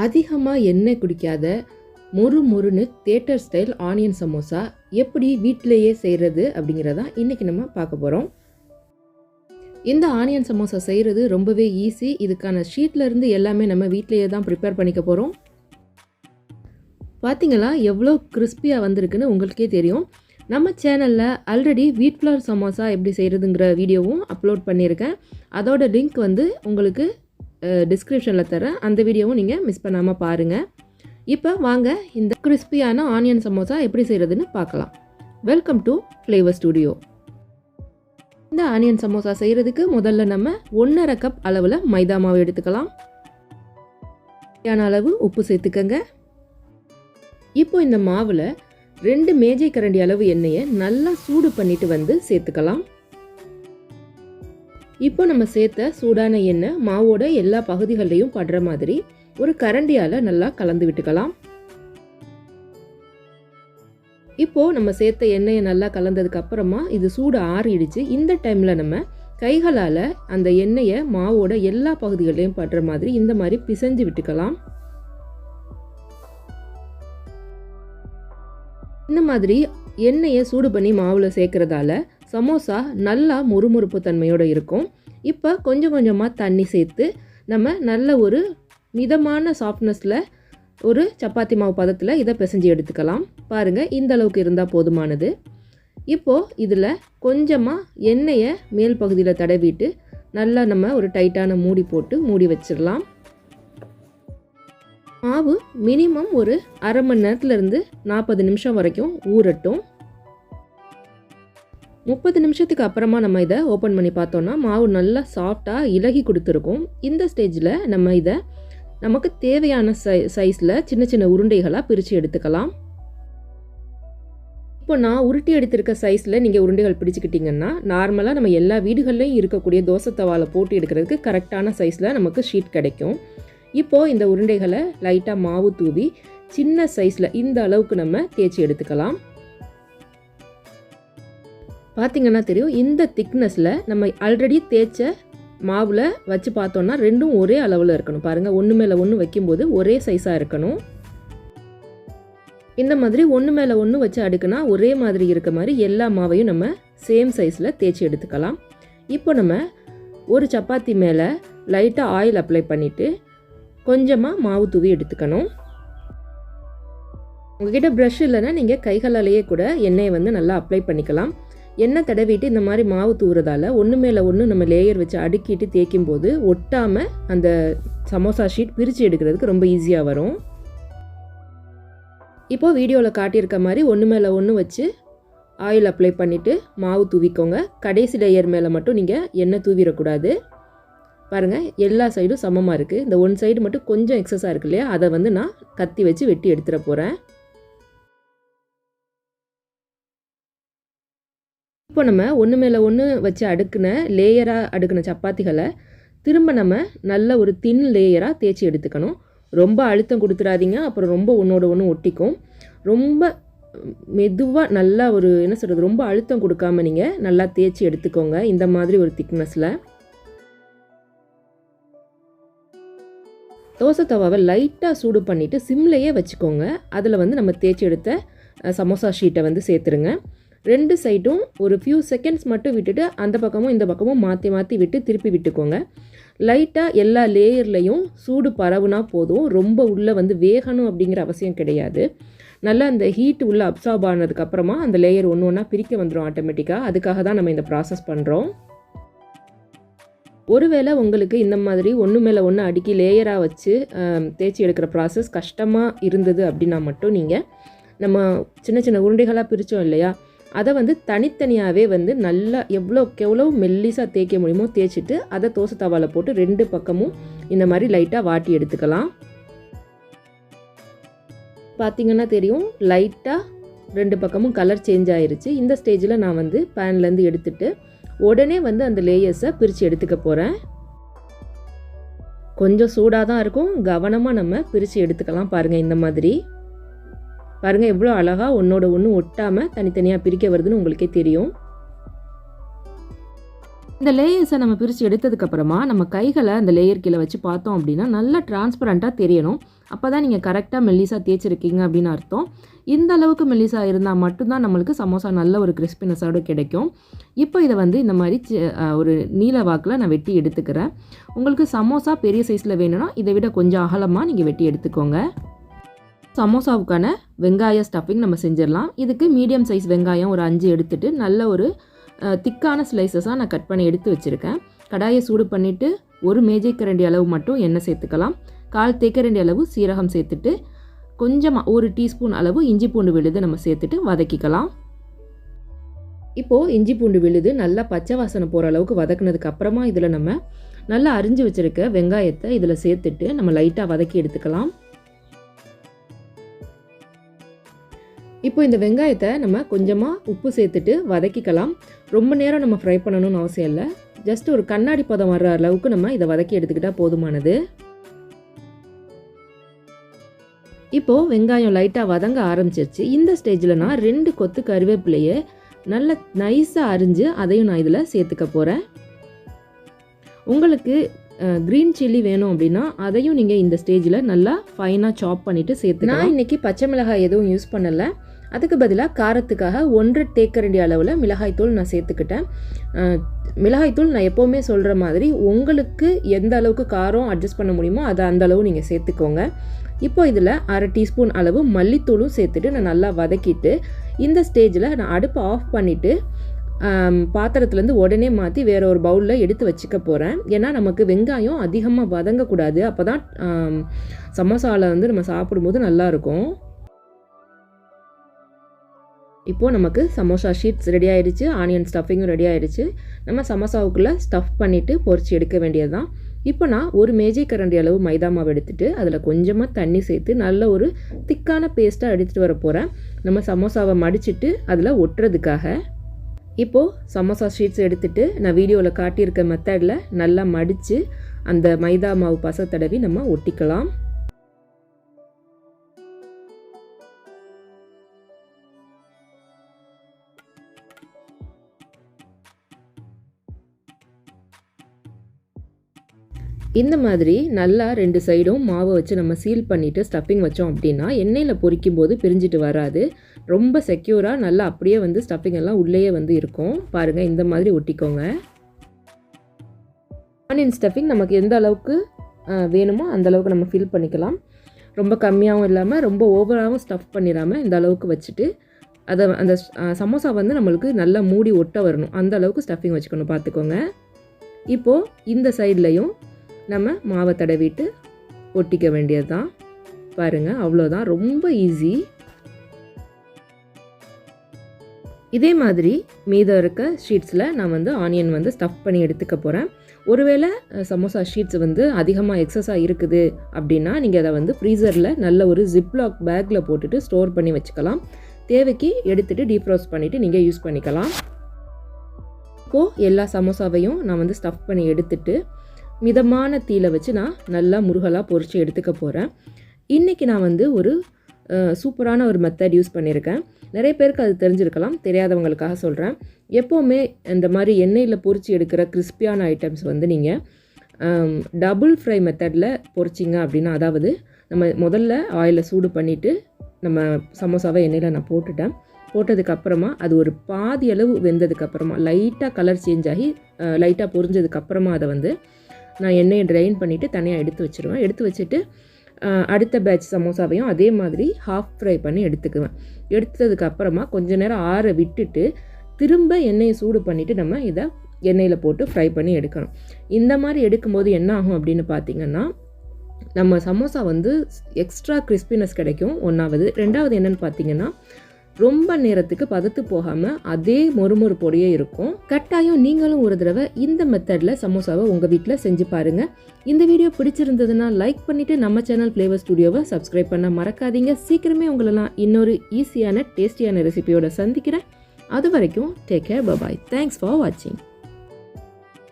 அதிகமாக எண்ணெய் குடிக்காத மொறுன்னு தியேட்டர் ஸ்டைல் ஆனியன் சமோசா எப்படி வீட்டிலேயே செய்கிறது அப்படிங்கிறதான் இன்றைக்கி நம்ம பார்க்க போகிறோம். இந்த ஆனியன் சமோசா செய்கிறது ரொம்பவே ஈஸி. இதுக்கான ஷீட்லேருந்து எல்லாமே நம்ம வீட்டிலேயே தான் ப்ரிப்பேர் பண்ணிக்க போகிறோம். பார்த்தீங்களா எவ்வளோ கிறிஸ்பியாக வந்திருக்குன்னு உங்களுக்கே தெரியும். நம்ம சேனலில் ஆல்ரெடி வீட் ஃப்ளவர் சமோசா எப்படி செய்கிறதுங்கிற வீடியோவும் அப்லோட் பண்ணியிருக்கேன். அதோட லிங்க் உங்களுக்கு டிஸ்கிரிப்ஷனில் தரேன். அந்த வீடியோவும் நீங்கள் மிஸ் பண்ணாமல் பாருங்கள். இப்போ வாங்க இந்த கிறிஸ்பியான ஆனியன் சமோசா எப்படி செய்கிறதுன்னு பார்க்கலாம். Welcome to flavour studio. இந்த ஆனியன் சமோசா செய்கிறதுக்கு முதல்ல நம்ம 1.5 கப் அளவில் மைதா மாவு எடுத்துக்கலாம். தேவையான அளவு உப்பு சேர்த்துக்கங்க. இப்போ இந்த மாவில் 2 மேஜை கரண்டி அளவு எண்ணெயை நல்லா சூடு பண்ணிட்டு சேர்த்துக்கலாம். இப்போ நம்ம சேர்த்த சூடான எண்ணெய் மாவோட எல்லா பகுதிகளையும் படுற மாதிரி ஒரு கரண்டியால் நல்லா கலந்து விட்டுக்கலாம். இப்போ நம்ம சேர்த்த எண்ணெயை நல்லா கலந்ததுக்கு அப்புறமா இது சூடு ஆறிடுச்சு. இந்த டைமில் நம்ம கைகளால் அந்த எண்ணெயை மாவோட எல்லா பகுதிகளையும் படுற மாதிரி இந்த மாதிரி பிசைஞ்சு விட்டுக்கலாம். இந்த மாதிரி எண்ணெயை சூடு பண்ணி மாவில் சேர்க்கறதால சமோசா நல்லா மொறுமொறுப்பு தன்மையோடு இருக்கும். இப்போ கொஞ்சம் கொஞ்சமாக தண்ணி சேர்த்து நம்ம நல்ல ஒரு மிதமான சாஃப்ட்னஸில் ஒரு சப்பாத்தி மாவு பதத்தில் இதை பிசைஞ்சு எடுத்துக்கலாம். பாருங்கள், இந்த அளவுக்கு இருந்தால் போதுமானது. இப்போது இதில் கொஞ்சமாக எண்ணெயை மேல் பகுதியில் தடவிட்டு நல்லா நம்ம ஒரு டைட்டான மூடி போட்டு மூடி வச்சிடலாம். மாவு மினிமம் ஒரு அரை மணி நேரத்துலேருந்து 40 நிமிஷம் வரைக்கும் ஊறட்டும். 30 நிமிஷத்துக்கு அப்புறமா நம்ம இதை ஓப்பன் பண்ணி பார்த்தோன்னா மாவு நல்லா சாஃப்டாக இலகி கொடுத்துருக்கும். இந்த ஸ்டேஜில் நம்ம இதை நமக்கு தேவையான சைஸில் சின்ன சின்ன உருண்டைகளாக பிரித்து எடுத்துக்கலாம். இப்போ நான் உருட்டி எடுத்திருக்க சைஸில் நீங்கள் உருண்டைகள் பிடிச்சிக்கிட்டிங்கன்னா நார்மலாக நம்ம எல்லா வீடுகள்லையும் இருக்கக்கூடிய தோசை தவாவில் போட்டு எடுக்கிறதுக்கு கரெக்டான சைஸில் நமக்கு ஷீட் கிடைக்கும். இப்போது இந்த உருண்டைகளை லைட்டாக மாவு தூவி சின்ன சைஸில் இந்த அளவுக்கு நம்ம தேய்ச்சி எடுத்துக்கலாம். பார்த்திங்கன்னா தெரியும், இந்த திக்னஸில் நம்ம ஆல்ரெடி தேய்ச்ச மாவில் வச்சு பார்த்தோன்னா ரெண்டும் ஒரே அளவில் இருக்கணும். பாருங்கள், ஒன்று மேலே ஒன்று வைக்கும்போது ஒரே சைஸாக இருக்கணும். இந்த மாதிரி ஒன்று மேலே ஒன்று வச்சு அடுக்குனா ஒரே மாதிரி இருக்க மாதிரி எல்லா மாவையும் நம்ம சேம் சைஸில் தேய்ச்சி எடுத்துக்கலாம். இப்போ நம்ம ஒரு சப்பாத்தி மேலே லைட்டாக ஆயில் அப்ளை பண்ணிவிட்டு கொஞ்சமாக மாவு தூவி எடுத்துக்கணும். உங்ககிட்ட ப்ரஷ் இல்லைன்னா நீங்கள் கைகளாலேயே கூட எண்ணெயை நல்லா அப்ளை பண்ணிக்கலாம். எண்ணெய் தடவிட்டு இந்த மாதிரி மாவு தூவுறதால ஒன்று மேலே ஒன்று நம்ம லேயர் வச்சு அடுக்கிட்டு தேய்க்கும் போது ஒட்டாமல் அந்த சமோசா ஷீட் பிரித்து எடுக்கிறதுக்கு ரொம்ப ஈஸியாக வரும். இப்போது வீடியோவில் காட்டியிருக்க மாதிரி ஒன்று மேலே ஒன்று வச்சு ஆயில் அப்ளை பண்ணிவிட்டு மாவு தூவிக்கோங்க. கடைசி லேயர் மேலே மட்டும் நீங்கள் எண்ணெய் தூவிடக்கூடாது. பாருங்கள், எல்லா சைடும் சமமாக இருக்குது. இந்த ஒன் சைடு மட்டும் கொஞ்சம் எக்ஸஸாக இருக்கு இல்லையா, அதை நான் கத்தி வச்சு வெட்டி எடுத்துட போகிறேன். இப்போ நம்ம ஒன்று மேலே ஒன்று வச்சு லேயராக அடுக்கின சப்பாத்திகளை திரும்ப நம்ம நல்ல ஒரு தின் லேயராக தேய்ச்சி எடுத்துக்கணும். ரொம்ப அழுத்தம் கொடுத்துடாதீங்க, அப்புறம் ரொம்ப ஒன்றோட ஒன்று ஒட்டிக்கும். ரொம்ப மெதுவாக நல்லா ஒரு ரொம்ப அழுத்தம் கொடுக்காம நீங்கள் நல்லா தேய்ச்சி எடுத்துக்கோங்க. இந்த மாதிரி ஒரு திக்னஸில் தோசை தவாவை லைட்டாக சூடு பண்ணிவிட்டு சிம்லையே வச்சுக்கோங்க. அதில் நம்ம தேய்ச்சி எடுத்த சமோசா ஷீட்டை சேர்த்துருங்க. 2 சைடும் ஒரு ஃபியூ செகண்ட்ஸ் மட்டும் விட்டுட்டு அந்த பக்கமும் இந்த பக்கமும் மாற்றி மாற்றி விட்டு திருப்பி விட்டுக்கோங்க. லைட்டாக எல்லா லேயர்லையும் சூடு பரவுனா போதும். ரொம்ப உள்ளே வேகணும் அப்படிங்கிற அவசியம் கிடையாது. நல்லா அந்த ஹீட் உள்ளே அப்சார்ப் ஆனதுக்கப்புறமா அந்த லேயர் ஒன்று ஒன்றா பிரிக்க வந்துடும் ஆட்டோமேட்டிக்காக. அதுக்காக தான் நம்ம இந்த ப்ராசஸ் பண்ணுறோம். ஒருவேளை உங்களுக்கு இந்த மாதிரி ஒன்று மேலே ஒன்று அடுக்கி லேயராக வச்சு தேய்ச்சி எடுக்கிற ப்ராசஸ் கஷ்டமாக இருந்தது அப்படின்னா மட்டும் நீங்கள் நம்ம சின்ன சின்ன உருண்டைகளாக பிரித்தோம் இல்லையா, அதை தனித்தனியாகவே நல்லா எவ்வளோ மெல்லிசாக தேய்க்க முடியுமோ தேய்ச்சிட்டு அதை தோசை தவாவில் போட்டு 2 பக்கமும் இந்த மாதிரி லைட்டாக வாட்டி எடுத்துக்கலாம். பார்த்திங்கன்னா தெரியும், லைட்டாக 2 பக்கமும் கலர் சேஞ்ச் ஆயிருச்சு. இந்த ஸ்டேஜில் நான் பேன்லேருந்து எடுத்துட்டு உடனே அந்த லேயர்ஸை பிரித்து எடுத்துக்க போகிறேன். கொஞ்சம் சூடாக தான் இருக்கும், கவனமாக நம்ம பிரித்து எடுத்துக்கலாம். பாருங்கள், இந்த மாதிரி பாருங்கள் எவ்வளோ அழகாக ஒன்றோட ஒன்று ஒட்டாமல் தனித்தனியாக பிரிக்க வருதுன்னு உங்களுக்கே தெரியும். இந்த லேயர்ஸை நம்ம பிரித்து எடுத்ததுக்கப்புறமா நம்ம கைகளை அந்த லேயர் கீழே வச்சு பார்த்தோம் அப்படின்னா நல்லா டிரான்ஸ்பரண்ட்டாக தெரியணும். அப்போ தான் நீங்கள் கரெக்டாக மெல்லிஸாக தேய்ச்சிருக்கீங்க அப்படின்னு அர்த்தம். இந்த அளவுக்கு மெல்லிஸாக இருந்தால் மட்டும்தான் நம்மளுக்கு சமோசா நல்ல ஒரு கிறிஸ்பினஸோடு கிடைக்கும். இப்போ இதை வந்து இந்த மாதிரி ஒரு நீல வாக்கில் நான் வெட்டி எடுத்துக்கிறேன். உங்களுக்கு சமோசா பெரிய சைஸில் வேணும்னா இதை விட கொஞ்சம் அகலமாக நீங்கள் வெட்டி எடுத்துக்கோங்க. சமோசாவுக்கான வெங்காய ஸ்டஃபிங் நம்ம செஞ்சிடலாம். இதுக்கு மீடியம் சைஸ் வெங்காயம் ஒரு 5 எடுத்துகிட்டு நல்ல ஒரு திக்கான ஸ்லைசஸாக நான் கட் பண்ணி எடுத்து வச்சுருக்கேன். கடாயை சூடு பண்ணிவிட்டு ஒரு மேஜைக்கரண்டி அளவு மட்டும் எண்ணெய் சேர்த்துக்கலாம். 1/4 தேக்கரண்டி அளவு சீரகம் சேர்த்துட்டு கொஞ்சமாக 1 டீஸ்பூன் அளவு இஞ்சி பூண்டு விழுது நம்ம சேர்த்துட்டு வதக்கிக்கலாம். இப்போது இஞ்சி பூண்டு விழுது நல்லா பச்சை வாசனை போகிற அளவுக்கு வதக்குனதுக்கு அப்புறமா இதில் நம்ம நல்லா அரிஞ்சு வச்சுருக்க வெங்காயத்தை இதில் சேர்த்துட்டு நம்ம லைட்டாக வதக்கி எடுத்துக்கலாம். இப்போ இந்த வெங்காயத்தை நம்ம கொஞ்சமாக உப்பு சேர்த்துட்டு வதக்கிக்கலாம். ரொம்ப நேரம் நம்ம ஃப்ரை பண்ணணும்னு அவசியம் இல்லை. ஜஸ்ட் ஒரு கண்ணாடி பதம் வர்ற அளவுக்கு நம்ம இதை வதக்கி எடுத்துக்கிட்டால் போதுமானது. இப்போது வெங்காயம் லைட்டாக வதங்க ஆரம்பிச்சிருச்சு. இந்த ஸ்டேஜில் நான் 2 கொத்து கருவேப்பிலையை நல்ல நைஸாக அரிஞ்சு அதையும் நான் இதில் சேர்த்துக்க போகிறேன். உங்களுக்கு க்ரீன் சில்லி வேணும் அப்படின்னா அதையும் நீங்கள் இந்த ஸ்டேஜில் நல்லா ஃபைனாக சாப் பண்ணிவிட்டு சேர்த்துக்கலாம். நான் இன்றைக்கி பச்சை மிளகாய் எதுவும் யூஸ் பண்ணலை. அதுக்கு பதிலாக காரத்துக்காக 1 தேக்கரண்டி அளவில் மிளகாய்த்தூள் நான் சேர்த்துக்கிட்டேன். மிளகாய்த்தூள் நான் எப்போவுமே சொல்கிற மாதிரி உங்களுக்கு எந்த அளவுக்கு காரம் அட்ஜஸ்ட் பண்ண முடியுமோ அதை அந்த அளவு நீங்கள் சேர்த்துக்கோங்க. இப்போ இதில் 1/2 டீஸ்பூன் அளவு மல்லித்தூளும் சேர்த்துட்டு நான் நல்லா வதக்கிட்டு இந்த ஸ்டேஜில் நான் அடுப்பை ஆஃப் பண்ணிவிட்டு பாத்திரத்துலேருந்து உடனே மாற்றி வேறு ஒரு பவுலில் எடுத்து வச்சுக்க போகிறேன். ஏன்னா நமக்கு வெங்காயம் அதிகமாக வதங்கக்கூடாது. அப்போ தான் சமோசாவில் வந்து நம்ம சாப்பிடும்போது நல்லாயிருக்கும். இப்போது நமக்கு சமோசா ஷீட்ஸ் ரெடி ஆகிடுச்சு, ஆனியன் ஸ்டஃபிங்கும் ரெடி ஆகிடுச்சு. நம்ம சமோசாவுக்குள்ளே ஸ்டஃப் பண்ணிவிட்டு பொரிச்சு எடுக்க வேண்டியது தான். இப்போ நான் ஒரு மேஜைக்கரண்டி அளவு மைதா மாவு எடுத்துகிட்டு அதில் கொஞ்சமாக தண்ணி சேர்த்து நல்ல ஒரு திக்கான பேஸ்ட்டாக எடுத்துகிட்டு வர போகிறேன். நம்ம சமோசாவை மடிச்சுட்டு அதில் ஒட்டுறதுக்காக. இப்போது சமோசா ஷீட்ஸ் எடுத்துகிட்டு நான் வீடியோவில் காட்டியிருக்க மெத்தடில் நல்லா மடித்து அந்த மைதா மாவு பசை தடவி நம்ம ஒட்டிக்கலாம். இந்த மாதிரி நல்லா 2 சைடும் மாவை வச்சு நம்ம சீல் பண்ணிவிட்டு ஸ்டஃபிங் வச்சோம் அப்படின்னா எண்ணெயில் பொரிக்கும் போது பிரிஞ்சிட்டு வராது. ரொம்ப செக்யூராக நல்லா அப்படியே வந்து ஸ்டஃபிங் எல்லாம் உள்ளேயே வந்து இருக்கும். பாருங்கள், இந்த மாதிரி ஒட்டிக்கோங்க. ஆனியன் ஸ்டஃபிங் நமக்கு எந்த அளவுக்கு வேணுமோ அந்த அளவுக்கு நம்ம ஃபில் பண்ணிக்கலாம். ரொம்ப கம்மியாகவும் இல்லாமல் ரொம்ப ஓவராகவும் ஸ்டஃப் பண்ணிடாமல் இந்த அளவுக்கு வச்சுட்டு அதை அந்த சமோசா வந்து நம்மளுக்கு நல்லா மூடி ஒட்ட வரணும். அந்த அளவுக்கு ஸ்டஃபிங் வச்சுக்கணும், பார்த்துக்கோங்க. இப்போது இந்த சைட்லேயும் நம்ம மாவை தடவிட்டு ஒட்டிக்க வேண்டியது தான். பாருங்கள், அவ்வளோதான், ரொம்ப ஈஸி. இதே மாதிரி மீதம் இருக்க ஷீட்ஸில் நான் வந்து ஆனியன் வந்து ஸ்டஃப் பண்ணி எடுத்துக்க போகிறேன். ஒருவேளை சமோசா ஷீட்ஸ் வந்து அதிகமாக எக்ஸஸாக இருக்குது அப்படின்னா நீங்கள் அதை வந்து ஃப்ரீசரில் நல்ல ஒரு ஜிப்லாக் பேக்கில் போட்டுட்டு ஸ்டோர் பண்ணி வச்சுக்கலாம். தேவைக்கு எடுத்துகிட்டு டீஃப்ரோஸ்ட் பண்ணிவிட்டு நீங்கள் யூஸ் பண்ணிக்கலாம். இப்போது எல்லா சமோசாவையும் நான் வந்து ஸ்டஃப் பண்ணி எடுத்துட்டு மிதமான தீயில வச்சு நான் நல்லா முருகலாக பொரித்து எடுத்துக்க போகிறேன். இன்றைக்கி நான் வந்து ஒரு சூப்பரான ஒரு மெத்தட் யூஸ் பண்ணியிருக்கேன். நிறைய பேருக்கு அது தெரிஞ்சிருக்கலாம், தெரியாதவங்களுக்காக சொல்கிறேன். எப்போவுமே இந்த மாதிரி எண்ணெயில் பொரித்து எடுக்கிற கிறிஸ்பியான ஐட்டம்ஸ் வந்து நீங்கள் டபுள் ஃப்ரை மெத்தடில் பொரிச்சிங்க அப்படின்னா, அதாவது நம்ம முதல்ல ஆயிலை சூடு பண்ணிவிட்டு நம்ம சமோசாவை எண்ணெயில் நான் போட்டதுக்கப்புறமா அது ஒரு பாதி அளவு வெந்ததுக்கப்புறமா லைட்டாக கலர் சேஞ்ச் ஆகி லைட்டாக பொரிஞ்சதுக்கப்புறமா அதை வந்து நான் எண்ணெயை ட்ரைன் பண்ணிவிட்டு தனியாக எடுத்து வச்சுருவேன். எடுத்து வச்சுட்டு அடுத்த பேட்ச் சமோசாவையும் அதே மாதிரி ஹாஃப் ஃப்ரை பண்ணி எடுத்துக்குவேன். எடுத்ததுக்கப்புறமா கொஞ்ச நேரம் ஆற விட்டுட்டு திரும்ப எண்ணெயை சூடு பண்ணிவிட்டு நம்ம இதை எண்ணெயில் போட்டு ஃப்ரை பண்ணி எடுக்கணும். இந்த மாதிரி எடுக்கும்போது என்ன ஆகும் அப்படின்னு பார்த்திங்கன்னா, நம்ம சமோசா வந்து எக்ஸ்ட்ரா கிறிஸ்பினஸ் கிடைக்கும். ஒன்றாவது. ரெண்டாவது என்னென்னு பார்த்திங்கன்னா, ரொம்ப நேரத்துக்கு பதத்து போகாமல் அதே மொறுமொறுப்போடையே இருக்கும். கட்டாயம் நீங்களும் ஒரு தடவை இந்த மெத்தடில் சமோசாவை உங்கள் வீட்டில் செஞ்சு பாருங்கள். இந்த வீடியோ பிடிச்சிருந்ததுன்னா லைக் பண்ணிவிட்டு நம்ம சேனல் ஃப்ளேவர் ஸ்டுடியோவை சப்ஸ்கிரைப் பண்ண மறக்காதீங்க. சீக்கிரமே உங்களெல்லாம் இன்னொரு ஈஸியான டேஸ்டியான ரெசிபியோட சந்திக்கிறேன். அது வரைக்கும் take care, bye. Thanks for வாட்சிங்.